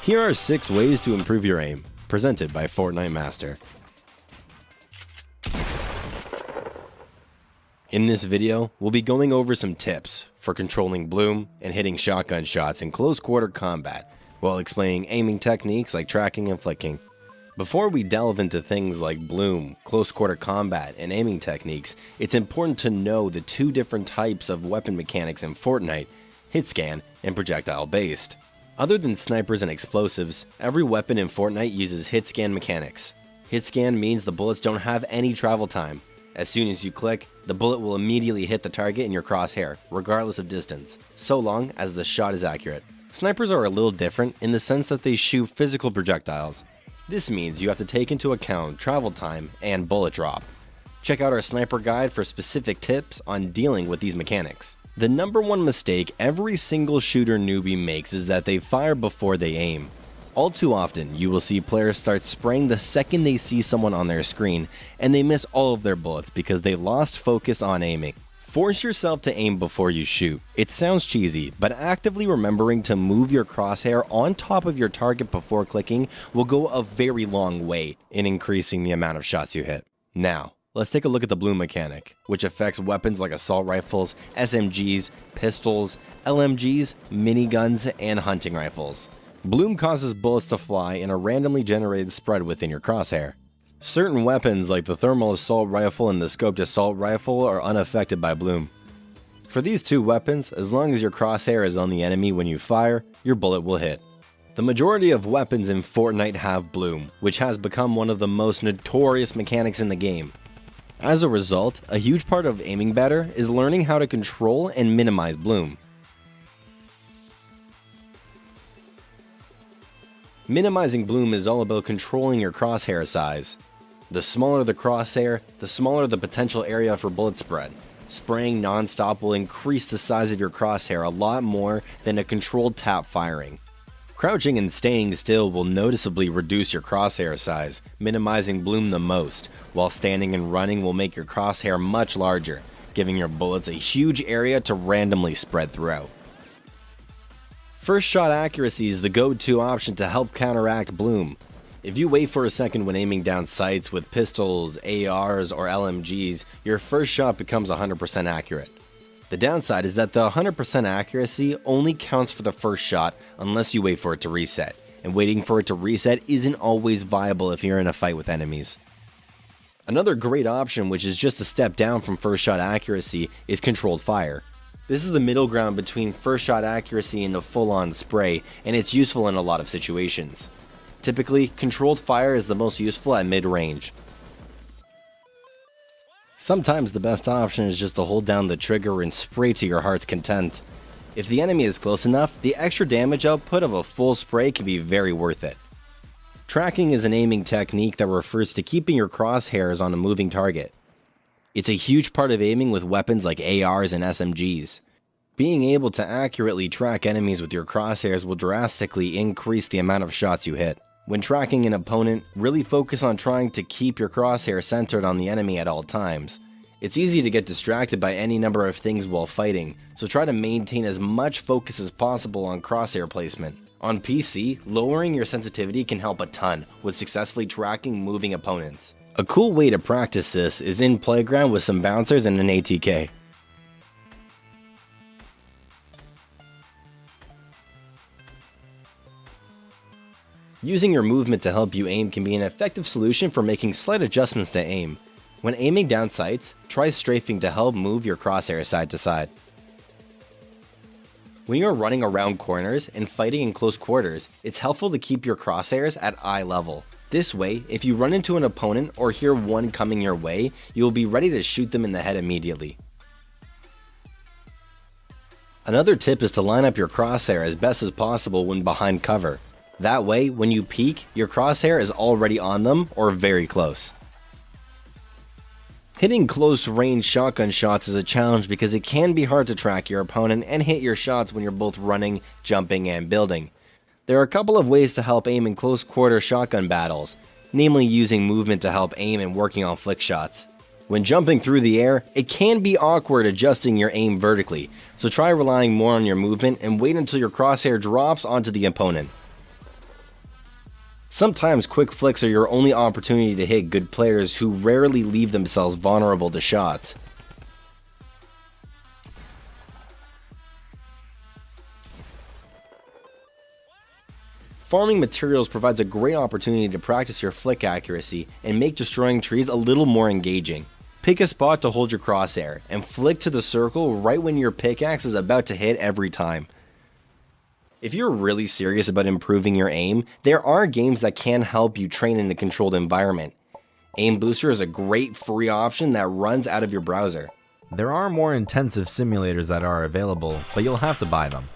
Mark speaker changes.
Speaker 1: Here are 6 ways to improve your aim, presented by Fortnite Master. In this video, we'll be going over some tips for controlling bloom and hitting shotgun shots in close quarter combat, while explaining aiming techniques like tracking and flicking. Before we delve into things like bloom, close quarter combat, and aiming techniques, it's important to know the 2 different types of weapon mechanics in Fortnite, HITSCAN and projectile based. Other than snipers and explosives, every weapon in Fortnite uses HITSCAN mechanics. HITSCAN means the bullets don't have any travel time. As soon as you click, the bullet will immediately hit the target in your crosshair, regardless of distance, so long as the shot is accurate. Snipers are a little different in the sense that they shoot physical projectiles. This means you have to take into account travel time and bullet drop. Check out our sniper guide for specific tips on dealing with these mechanics. The number one mistake every single shooter newbie makes is that they fire before they aim. All too often, you will see players start spraying the second they see someone on their screen, and they miss all of their bullets because they lost focus on aiming. Force yourself to aim before you shoot. It sounds cheesy, but actively remembering to move your crosshair on top of your target before clicking will go a very long way in increasing the amount of shots you hit. Now, let's take a look at the bloom mechanic, which affects weapons like assault rifles, SMGs, pistols, LMGs, miniguns, and hunting rifles. Bloom causes bullets to fly in a randomly generated spread within your crosshair. Certain weapons like the thermal assault rifle and the scoped assault rifle are unaffected by bloom. For these 2 weapons, as long as your crosshair is on the enemy when you fire, your bullet will hit. The majority of weapons in Fortnite have bloom, which has become one of the most notorious mechanics in the game. As a result, a huge part of aiming better is learning how to control and minimize bloom. Minimizing bloom is all about controlling your crosshair size. The smaller the crosshair, the smaller the potential area for bullet spread. Spraying non-stop will increase the size of your crosshair a lot more than a controlled tap firing. Crouching and staying still will noticeably reduce your crosshair size, minimizing bloom the most, while standing and running will make your crosshair much larger, giving your bullets a huge area to randomly spread throughout. First shot accuracy is the go-to option to help counteract bloom. If you wait for a second when aiming down sights with pistols, ARs, or LMGs, your first shot becomes 100% accurate. The downside is that the 100% accuracy only counts for the first shot unless you wait for it to reset, and waiting for it to reset isn't always viable if you're in a fight with enemies. Another great option, which is just a step down from first shot accuracy, is controlled fire. This is the middle ground between first shot accuracy and a full-on spray, and it's useful in a lot of situations. Typically, controlled fire is the most useful at mid-range. Sometimes the best option is just to hold down the trigger and spray to your heart's content. If the enemy is close enough, the extra damage output of a full spray can be very worth it. Tracking is an aiming technique that refers to keeping your crosshairs on a moving target. It's a huge part of aiming with weapons like ARs and SMGs. Being able to accurately track enemies with your crosshairs will drastically increase the amount of shots you hit. When tracking an opponent, really focus on trying to keep your crosshair centered on the enemy at all times. It's easy to get distracted by any number of things while fighting, so try to maintain as much focus as possible on crosshair placement. On PC, lowering your sensitivity can help a ton with successfully tracking moving opponents. A cool way to practice this is in playground with some bouncers and an ATK. Using your movement to help you aim can be an effective solution for making slight adjustments to aim. When aiming down sights, try strafing to help move your crosshair side to side. When you're running around corners and fighting in close quarters, it's helpful to keep your crosshairs at eye level. This way, if you run into an opponent or hear one coming your way, you will be ready to shoot them in the head immediately. Another tip is to line up your crosshair as best as possible when behind cover. That way, when you peek, your crosshair is already on them or very close. Hitting close range shotgun shots is a challenge because it can be hard to track your opponent and hit your shots when you're both running, jumping, and building. There are a couple of ways to help aim in close quarter shotgun battles, namely using movement to help aim and working on flick shots. When jumping through the air, it can be awkward adjusting your aim vertically, so try relying more on your movement and wait until your crosshair drops onto the opponent. Sometimes quick flicks are your only opportunity to hit good players who rarely leave themselves vulnerable to shots. Farming materials provides a great opportunity to practice your flick accuracy and make destroying trees a little more engaging. Pick a spot to hold your crosshair and flick to the circle right when your pickaxe is about to hit every time. If you're really serious about improving your aim, there are games that can help you train in a controlled environment. Aim Booster is a great free option that runs out of your browser.
Speaker 2: There are more intensive simulators that are available, but you'll have to buy them.